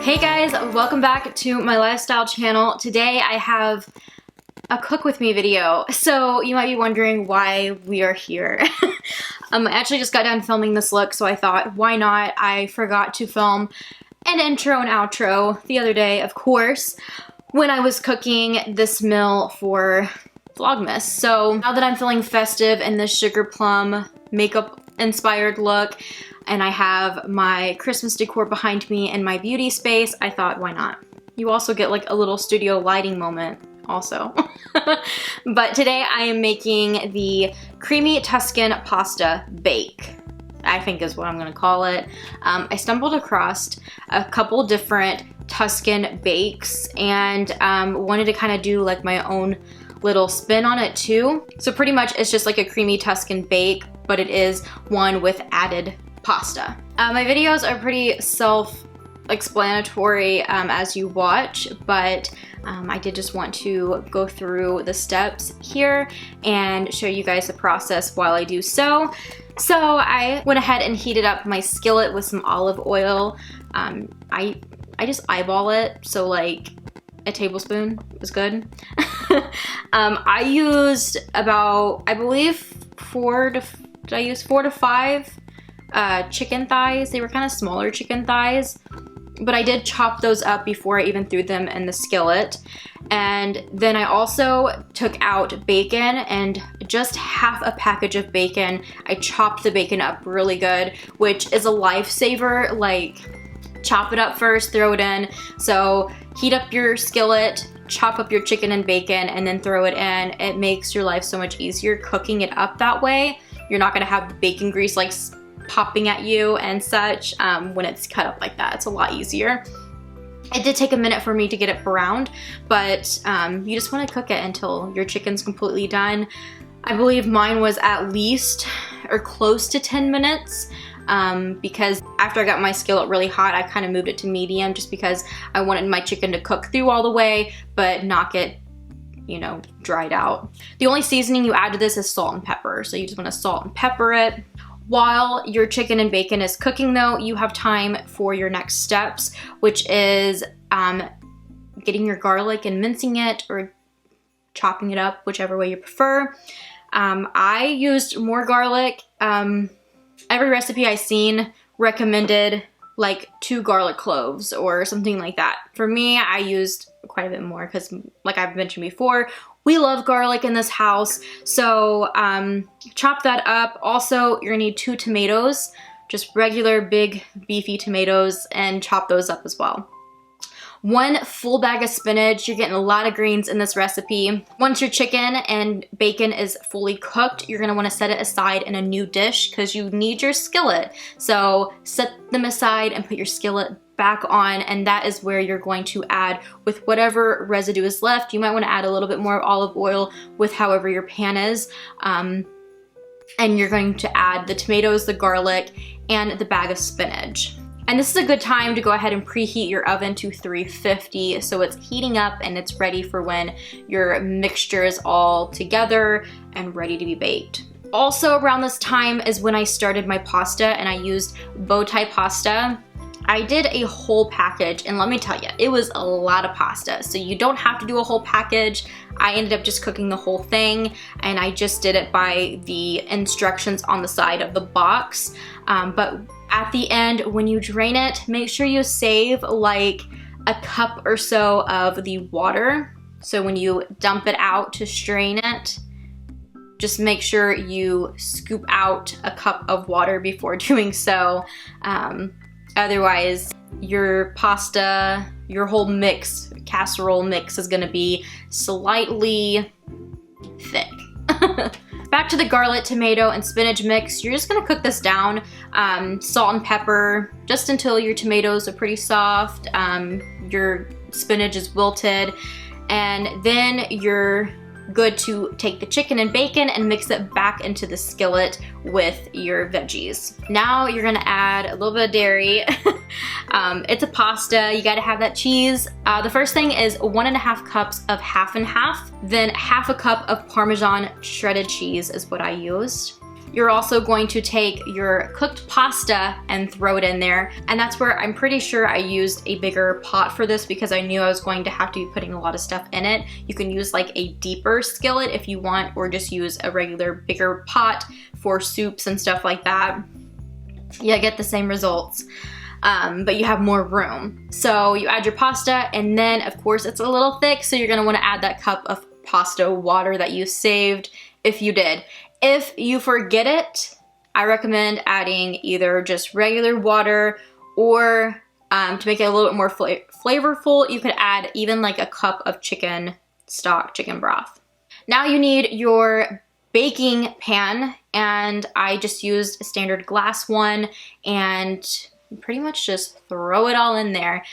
Hey guys, welcome back to my lifestyle channel. Today I have a cook with me video. So you might be wondering why we are here. I actually just got done filming this look, so I thought, why not? I forgot to film an intro and outro the other day, of course, when I was cooking this meal for Vlogmas. So now that I'm feeling festive in this sugar plum makeup inspired look, and I have my Christmas decor behind me in my beauty space, I thought, why not? You also get like a little studio lighting moment also. But today I am making the creamy Tuscan pasta bake, I think is what I'm gonna call it. I stumbled across a couple different Tuscan bakes and wanted to kind of do like my own little spin on it too. So pretty much it's just like a creamy Tuscan bake, but it is one with added pasta. My videos are pretty self-explanatory as you watch, but I did just want to go through the steps here and show you guys the process while I do so. So I went ahead and heated up my skillet with some olive oil. I just eyeball it, so like a tablespoon was good. I used about, I believe, four to five chicken thighs. They were kind of smaller chicken thighs, but I did chop those up before I even threw them in the skillet. And then I also took out bacon, and just half a package of bacon. I chopped the bacon up really good, which is a lifesaver. Like, chop it up first, throw it in. So heat up your skillet, chop up your chicken and bacon, and then throw it in. It makes your life so much easier cooking it up that way. You're not gonna have bacon grease like popping at you and such when it's cut up like that. It's a lot easier. It did take a minute for me to get it browned, but you just want to cook it until your chicken's completely done. I believe mine was at least or close to 10 minutes because after I got my skillet really hot, I kind of moved it to medium just because I wanted my chicken to cook through all the way but not get, you know, dried out. The only seasoning you add to this is salt and pepper, so you just want to salt and pepper it. While your chicken and bacon is cooking though, you have time for your next steps, which is getting your garlic and mincing it or chopping it up, whichever way you prefer. I used more garlic. Every recipe I've seen recommended like 2 garlic cloves or something like that. For me, I used quite a bit more because, like I've mentioned before, we love garlic in this house. So chop that up. Also, you're gonna need 2 tomatoes, just regular big beefy tomatoes, and chop those up as well. 1 full bag of spinach. You're getting a lot of greens in this recipe. Once your chicken and bacon is fully cooked, you're gonna wanna set it aside in a new dish because you need your skillet. So set them aside and put your skillet back on, and that is where you're going to add with whatever residue is left. You might wanna add a little bit more olive oil with however your pan is. And you're going to add the tomatoes, the garlic, and the bag of spinach. And this is a good time to go ahead and preheat your oven to 350 so it's heating up and it's ready for when your mixture is all together and ready to be baked. Also around this time is when I started my pasta, and I used bow tie pasta. I did a whole package, and let me tell you, it was a lot of pasta. So you don't have to do a whole package. I ended up just cooking the whole thing, and I just did it by the instructions on the side of the box. But at the end, when you drain it, make sure you save like a cup or so of the water. So when you dump it out to strain it, just make sure you scoop out a cup of water before doing so. Otherwise, your pasta, your whole mix, casserole mix is gonna be slightly thick. Back to the garlic, tomato, and spinach mix. You're just gonna cook this down, salt and pepper, just until your tomatoes are pretty soft, your spinach is wilted, and then you're good to take the chicken and bacon and mix it back into the skillet with your veggies. Now you're gonna add a little bit of dairy. It's a pasta, you gotta have that cheese. The first thing is 1.5 cups of half and half, then half a cup of Parmesan shredded cheese is what I used. you're also going to take your cooked pasta and throw it in there. And that's where I'm pretty sure I used a bigger pot for this because I knew I was going to have to be putting a lot of stuff in it. You can use like a deeper skillet if you want, or just use a regular bigger pot for soups and stuff like that. You get the same results. But you have more room. So you add your pasta, and then of course it's a little thick, so you're gonna wanna add that cup of pasta water that you saved if you did. If you forget it, I recommend adding either just regular water, or to make it a little bit more flavorful, you could add even like a cup of chicken stock, chicken broth. Now you need your baking pan, and I just used a standard glass one, and pretty much just throw it all in there.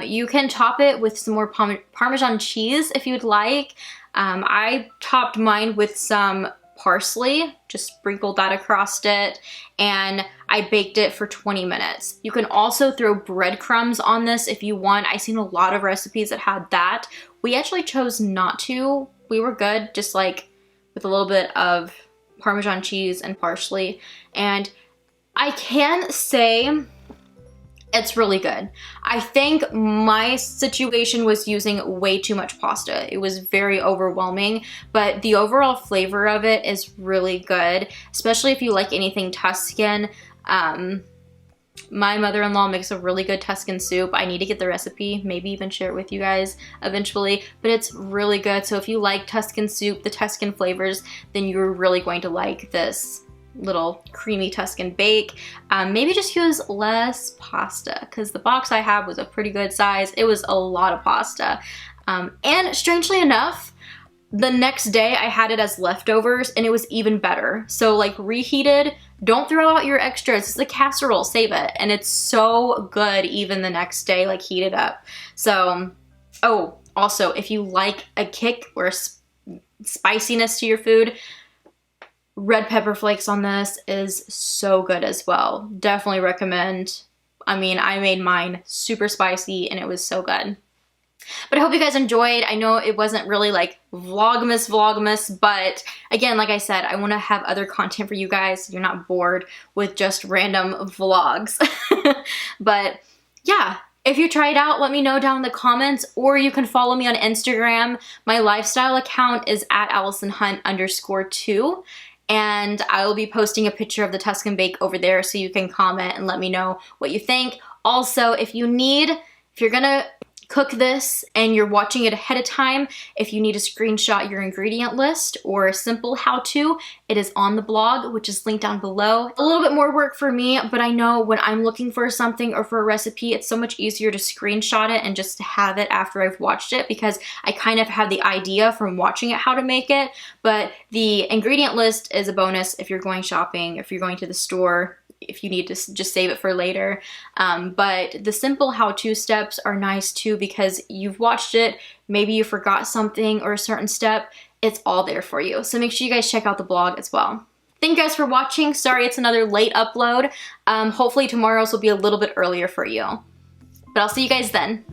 You can top it with some more Parmesan cheese if you'd like. I topped mine with some parsley, just sprinkled that across it, and I baked it for 20 minutes. You can also throw breadcrumbs on this if you want. I've seen a lot of recipes that had that. We actually chose not to. We were good just like with a little bit of Parmesan cheese and parsley, and I can say it's really good. I think my situation was using way too much pasta. It was very overwhelming, but the overall flavor of it is really good, especially if you like anything Tuscan. My mother-in-law makes a really good Tuscan soup. I need to get the recipe, maybe even share it with you guys eventually, but it's really good. So if you like Tuscan soup, the Tuscan flavors, then you're really going to like this little creamy Tuscan bake. Maybe just use less pasta, because the box I have was a pretty good size. It was a lot of pasta. And strangely enough, the next day I had it as leftovers and it was even better. So like reheated, don't throw out your extras. It's the casserole, save it. And it's so good even the next day, like heat it up. So, oh, also if you like a kick or spiciness to your food, red pepper flakes on this is so good as well. Definitely recommend. I mean, I made mine super spicy and it was so good. But I hope you guys enjoyed. I know it wasn't really like Vlogmas, but again, like I said, I want to have other content for you guys so you're not bored with just random vlogs. But yeah, if you try it out, let me know down in the comments, or you can follow me on Instagram. My lifestyle account is at AllisonHunt_2. And I will be posting a picture of the Tuscan bake over there so you can comment and let me know what you think. Also, if you're gonna cook this and you're watching it ahead of time, if you need to screenshot your ingredient list or a simple how-to, it is on the blog, which is linked down below. A little bit more work for me, but I know when I'm looking for something or for a recipe, it's so much easier to screenshot it and just to have it after I've watched it, because I kind of have the idea from watching it how to make it. But the ingredient list is a bonus if you're going shopping, if you're going to the store, if you need to just save it for later. But the simple how-to steps are nice too, because you've watched it, maybe you forgot something or a certain step, it's all there for you. So make sure you guys check out the blog as well. Thank you guys for watching. Sorry it's another late upload. Hopefully tomorrow's will be a little bit earlier for you. But I'll see you guys then.